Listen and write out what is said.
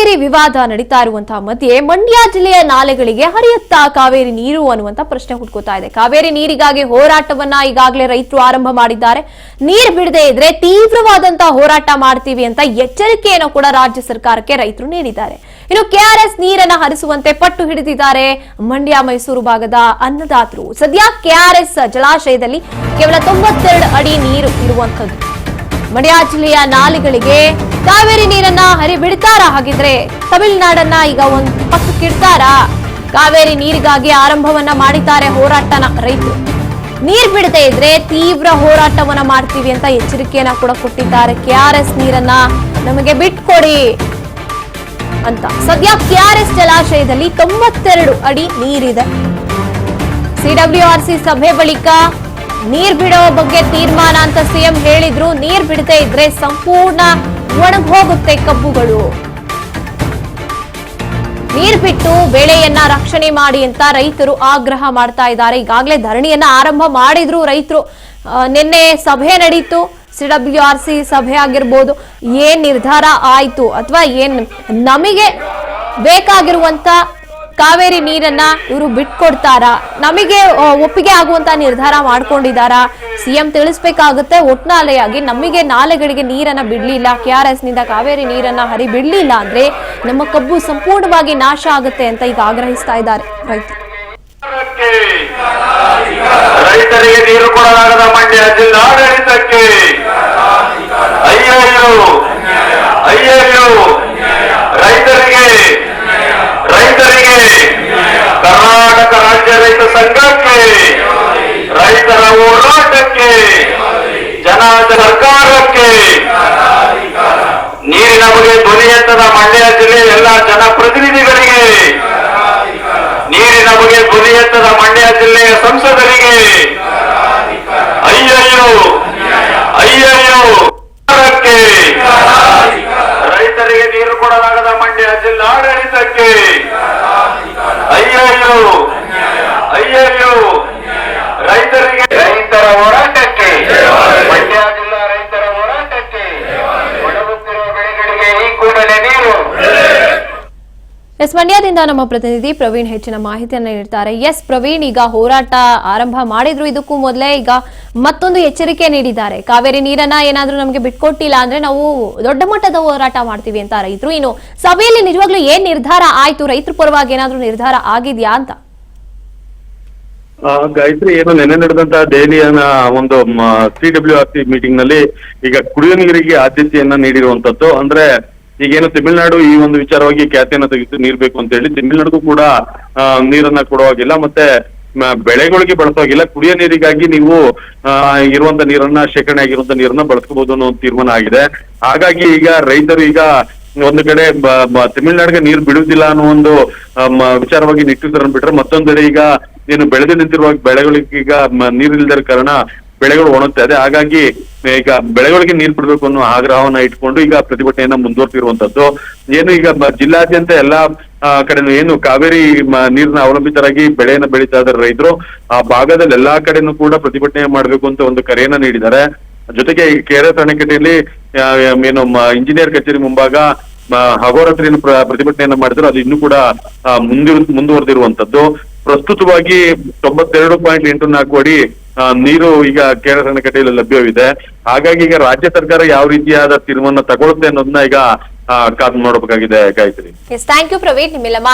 ಕಾವೇರಿ ವಿವಾದ ನಡೀತಾ ಇರುವಂತಹ ಮಧ್ಯೆ ಮಂಡ್ಯ ಜಿಲ್ಲೆಯ ನಾಲೆಗಳಿಗೆ ಹರಿಯುತ್ತಾ ಕಾವೇರಿ ನೀರು ಅನ್ನುವಂತ ಪ್ರಶ್ನೆ ಹುಡ್ಕೋತಾ ಇದೆ. ಕಾವೇರಿ ನೀರಿಗಾಗಿ ಹೋರಾಟವನ್ನ ಈಗಾಗಲೇ ರೈತರು ಆರಂಭ ಮಾಡಿದ್ದಾರೆ. ನೀರು ಬಿಡದೆ ಇದ್ರೆ ತೀವ್ರವಾದಂತಹ ಹೋರಾಟ ಮಾಡ್ತೀವಿ ಅಂತ ಎಚ್ಚರಿಕೆಯನ್ನು ಕೂಡ ರಾಜ್ಯ ಸರ್ಕಾರಕ್ಕೆ ರೈತರು ನೀಡಿದ್ದಾರೆ. ಇನ್ನು ಕೆಆರ್ಎಸ್ ನೀರನ್ನ ಹರಿಸುವಂತೆ ಪಟ್ಟು ಹಿಡಿದಿದ್ದಾರೆ ಮಂಡ್ಯ ಮೈಸೂರು ಭಾಗದ ಅನ್ನದಾತರು. ಸದ್ಯ ಕೆಆರ್ಎಸ್ ಜಲಾಶಯದಲ್ಲಿ ಕೇವಲ 92 ಅಡಿ ನೀರು ಇರುವಂತದ್ದು. ಮಂಡ್ಯ ಜಿಲ್ಲೆಯ ನಾಲೆಗಳಿಗೆ ಕಾವೇರಿ ನೀರನ್ನ ಹರಿಬಿಡ್ತಾರಾ? ಹಾಗಿದ್ರೆ ತಮಿಳುನಾಡನ್ನ ಈಗ ಒಂದು ಪಕ್ಕಕ್ಕಿಡ್ತಾರಾ? ಕಾವೇರಿ ನೀರಿಗಾಗಿ ಆರಂಭವನ್ನ ಮಾಡಿದ್ದಾರೆ ಹೋರಾಟನ ರೈತರು. ನೀರ್ ಬಿಡದೆ ಇದ್ರೆ ತೀವ್ರ ಹೋರಾಟವನ್ನ ಮಾಡ್ತೀವಿ ಅಂತ ಎಚ್ಚರಿಕೆಯನ್ನ ಕೂಡ ಕೊಟ್ಟಿದ್ದಾರೆ. ಕೆಆರ್ಎಸ್ ನೀರನ್ನ ನಮಗೆ ಬಿಟ್ಕೊಡಿ ಅಂತ. ಸದ್ಯ ಕೆಆರ್ಎಸ್ ಜಲಾಶಯದಲ್ಲಿ 92 ಅಡಿ ನೀರಿದೆ. ಸಿಡಬ್ಲ್ಯೂಆರ್ಸಿ ಸಭೆ ಬಳಿಕ ನೀರ್ ಬಿಡೋ ಬಗ್ಗೆ ತೀರ್ಮಾನ ಅಂತ ಸಿಎಂ ಹೇಳಿದ್ರು. ನೀರ್ ಬಿಡದೆ ಇದ್ರೆ ಸಂಪೂರ್ಣ ಒಣಗ್ ಹೋಗುತ್ತೆ ಕಬ್ಬುಗಳು. ನೀರ್ ಬಿಟ್ಟು ಬೆಳೆಯನ್ನ ರಕ್ಷಣೆ ಮಾಡಿ ಅಂತ ರೈತರು ಆಗ್ರಹ ಮಾಡ್ತಾ ಇದ್ದಾರೆ. ಈಗಾಗಲೇ ಧರಣಿಯನ್ನ ಆರಂಭ ಮಾಡಿದ್ರು ರೈತರು. ನಿನ್ನೆ ಸಭೆ ನಡೀತು, ಸಿಡಬ್ಲ್ಯೂಆರ್ಸಿ ಸಭೆ ಆಗಿರ್ಬೋದು. ಏನ್ ನಿರ್ಧಾರ ಆಯ್ತು ಅಥವಾ ಏನ್ ನಮಗೆ ಬೇಕಾಗಿರುವಂತ ಕಾವೇರಿ ನೀರನ್ನ ಇವರು ಬಿಟ್ಕೊಡ್ತಾರಾ, ನಮಗೆ ಒಪ್ಪಿಗೆ ಆಗುವಂತ ನಿರ್ಧಾರ ಮಾಡ್ಕೊಂಡಿದಾರಾ, ಸಿಎಂ ತಿಳಿಸ್ಬೇಕಾಗುತ್ತೆ. ಒಟ್ನಾಲೆಯಾಗಿ ನಮಗೆ ನಾಲೆಗಳಿಗೆ ನೀರನ್ನ ಬಿಡ್ಲಿಲ್ಲ, ಕೆಆರ್ಎಸ್ ನಿಂದ ಕಾವೇರಿ ನೀರನ್ನ ಹರಿ ಬಿಡ್ಲಿಲ್ಲ ಅಂದ್ರೆ ನಮ್ಮ ಕಬ್ಬು ಸಂಪೂರ್ಣವಾಗಿ ನಾಶ ಆಗುತ್ತೆ ಅಂತ ಈಗ ಆಗ್ರಹಿಸ್ತಾ ಇದ್ದಾರೆ ರೈತರು. ರೈತರಿಗೆ ನೀರು ಕೊಡಲಾಗದ ಮಂಡ್ಯ ಜಿಲ್ಲಾಡಳಿತಕ್ಕೆ ಅಯ್ಯಯ್ಯೋ ಅಯ್ಯಯ್ಯೋ. ರೈತರಿಗೆ ಕರ್ನಾಟಕ ರಾಜ್ಯ ರೈತ ಸಂಘಕ್ಕೆ, ರೈತರ ಹೋರಾಟಕ್ಕೆ, ಜನ ಸರ್ಕಾರಕ್ಕೆ, ನೀರಿನ ಬಗ್ಗೆ ಧ್ವನಿ ಎತ್ತದ ಮಂಡ್ಯ ಜಿಲ್ಲೆಯ ಎಲ್ಲ ಜನಪ್ರತಿನಿಧಿಗಳಿಗೆ, ನೀರಿನ ಬಗ್ಗೆ ಧ್ವನಿ ಎತ್ತದ ಮಂಡ್ಯ ಜಿಲ್ಲೆಯ ಸಂಸದರಿಗೆ ಅಯ್ಯಯ್ಯೋ ಅಯ್ಯಯ್ಯೋ. ರೈತರಿಗೆ ನೀರು ಕೊಡಲಾಗದ ಮಂಡ್ಯ ಜಿಲ್ಲಾಡಳಿತಕ್ಕೆ ಅಯ್ಯಯ್ಯೋ ಅಯ್ಯಯ್ಯೋ. ರೈತರಿಗೆ, ರೈತರ ಹೋರಾಟಕ್ಕೆ, ಮಂಡ್ಯ ಜಿಲ್ಲಾ ರೈತರ ಹೋರಾಟಕ್ಕೆ, ಒಣಗುತ್ತಿರುವ ಬೆಳೆಗಳಿಗೆ ಈ ಕೂಡಲೇ ನೀರು. ಮಂಡ್ಯದಿಂದ ನಮ್ಮ ಪ್ರತಿನಿಧಿ ಪ್ರವೀಣ್ ಹೆಚ್ಚಿನ ಮಾಹಿತಿಯನ್ನು ನೀಡ್ತಾರೆ. ಪ್ರವೀಣ್, ಈಗ ಹೋರಾಟ ಆರಂಭ ಮಾಡಿದ್ರು. ಇದಕ್ಕೂ ಮೊದಲೇ ಈಗ ಮತ್ತೊಂದು ಎಚ್ಚರಿಕೆ ನೀಡಿದ್ದಾರೆ. ಕಾವೇರಿ ನೀರನ್ನ ಏನಾದ್ರೂ ನಮಗೆ ಬಿಟ್ಕೊಟ್ಟಿಲ್ಲ ಅಂದ್ರೆ ನಾವು ದೊಡ್ಡ ಮಟ್ಟದ ಹೋರಾಟ ಮಾಡ್ತೀವಿ ಅಂತ ರೈತರು. ಇನ್ನು ಸಭೆಯಲ್ಲಿ ನಿಜವಾಗ್ಲೂ ಏನ್ ನಿರ್ಧಾರ ಆಯ್ತು? ರೈತರ ಪರವಾಗಿ ಏನಾದ್ರೂ ನಿರ್ಧಾರ ಆಗಿದ್ಯಾ ಅಂತ? ಗಾಯತ್ರಿ, ಏನು ನೆನ್ನೆ ನಡೆದಂತಹ ದೆಹಲಿಯನ್ನ ಒಂದು ಸಿಡಬ್ಲ್ಯೂಆರ್ಸಿ ಮೀಟಿಂಗ್ ನಲ್ಲಿ ಈಗ ಕುಡಿಯುವ ನೀರಿಗೆ ಆದ್ಯತೆಯನ್ನ ನೀಡಿರುವಂತದ್ದು. ಅಂದ್ರೆ ಈಗೇನು ತಮಿಳುನಾಡು ಈ ಒಂದು ವಿಚಾರವಾಗಿ ಖ್ಯಾತಿಯನ್ನ ತೆಗೆದು ನೀರ್ ಬೇಕು ಅಂತ ಹೇಳಿ ತಮಿಳುನಾಡಿಗೂ ಕೂಡ ನೀರನ್ನ ಕೊಡುವಾಗಿಲ್ಲ, ಮತ್ತೆ ಬೆಳೆಗಳಿಗೆ ಬಳಸೋಗಿಲ್ಲ. ಕುಡಿಯೋ ನೀರಿಗಾಗಿ ನೀವು ಇರುವಂತ ನೀರನ್ನ, ಶೇಖರಣೆ ಆಗಿರುವಂತ ನೀರನ್ನ ಬಳಸ್ಕೋಬಹುದು ಅನ್ನೋ ತೀರ್ಮಾನ ಆಗಿದೆ. ಹಾಗಾಗಿ ಈಗ ರೈತರು ಈಗ ಒಂದು ಕಡೆ ತಮಿಳುನಾಡಿಗೆ ನೀರು ಬಿಡುವುದಿಲ್ಲ ಅನ್ನೋ ಒಂದು ವಿಚಾರವಾಗಿ ನಿಟ್ಟಿರ್ತಾರ ಬಿಟ್ರೆ, ಮತ್ತೊಂದೆಡೆ ಈಗ ಏನು ಬೆಳೆದು ನಿಂತಿರುವ ಬೆಳೆಗಳಿಗೆ ಈಗ ನೀರಿಲ್ಲದ ಕಾರಣ ಬೆಳೆಗಳು ಒಣಗ್ತಾ ಇದೆ. ಹಾಗಾಗಿ ಈಗ ಬೆಳೆಗಳಿಗೆ ನೀರು ಬಿಡಬೇಕು ಅನ್ನೋ ಆಗ್ರಹವನ್ನ ಇಟ್ಕೊಂಡು ಈಗ ಪ್ರತಿಭಟನೆಯನ್ನ ಮುಂದುವರ್ತಿರುವಂತದ್ದು. ಏನು ಈಗ ಜಿಲ್ಲಾದ್ಯಂತ ಎಲ್ಲಾ ಕಡೆನೂ ಏನು ಕಾವೇರಿ ನೀರಿನ ಅವಲಂಬಿತರಾಗಿ ಬೆಳೆಯನ್ನ ಬೆಳೀತಾ ಇದ್ದಾರೆ ರೈತರು. ಆ ಭಾಗದಲ್ಲಿ ಎಲ್ಲಾ ಕಡೆನೂ ಕೂಡ ಪ್ರತಿಭಟನೆ ಮಾಡ್ಬೇಕು ಅಂತ ಒಂದು ಕರೆಯನ್ನ ನೀಡಿದ್ದಾರೆ. ಜೊತೆಗೆ ಈ ಕೆಆರ್ಎಸ್ ಅಣೆಕಟ್ಟೆಯಲ್ಲಿ ಏನು ಇಂಜಿನಿಯರ್ ಕಚೇರಿ ಮುಂಭಾಗ ಅಹೋರಾತ್ರಿಯನ್ನು ಪ್ರತಿಭಟನೆಯನ್ನ ಮಾಡಿದ್ರು. ಅದು ಇನ್ನೂ ಕೂಡ ಮುಂದುವರೆದಿರುವಂತದ್ದು. ಪ್ರಸ್ತುತವಾಗಿ 92.84 ಅಡಿ ನೀರು ಈಗ ಕೆಆರ್ಎಸ್ ಅಣೆಕಟ್ಟೆಯಲ್ಲಿ ಲಭ್ಯವಿದೆ. ಹಾಗಾಗಿ ಈಗ ರಾಜ್ಯ ಸರ್ಕಾರ ಯಾವ ರೀತಿಯಾದ ತೀರ್ಮಾನ ತಗೊಳುತ್ತೆ ಅನ್ನೋದನ್ನ ಈಗ ಕಾದು ನೋಡಬೇಕಾಗಿದೆ ಗಾಯತ್ರಿ. ಥ್ಯಾಂಕ್ ಯು ಪ್ರವೀಣ್, ನಿಮ್ಮೆಲ್ಲ ಮಾಹಿತಿ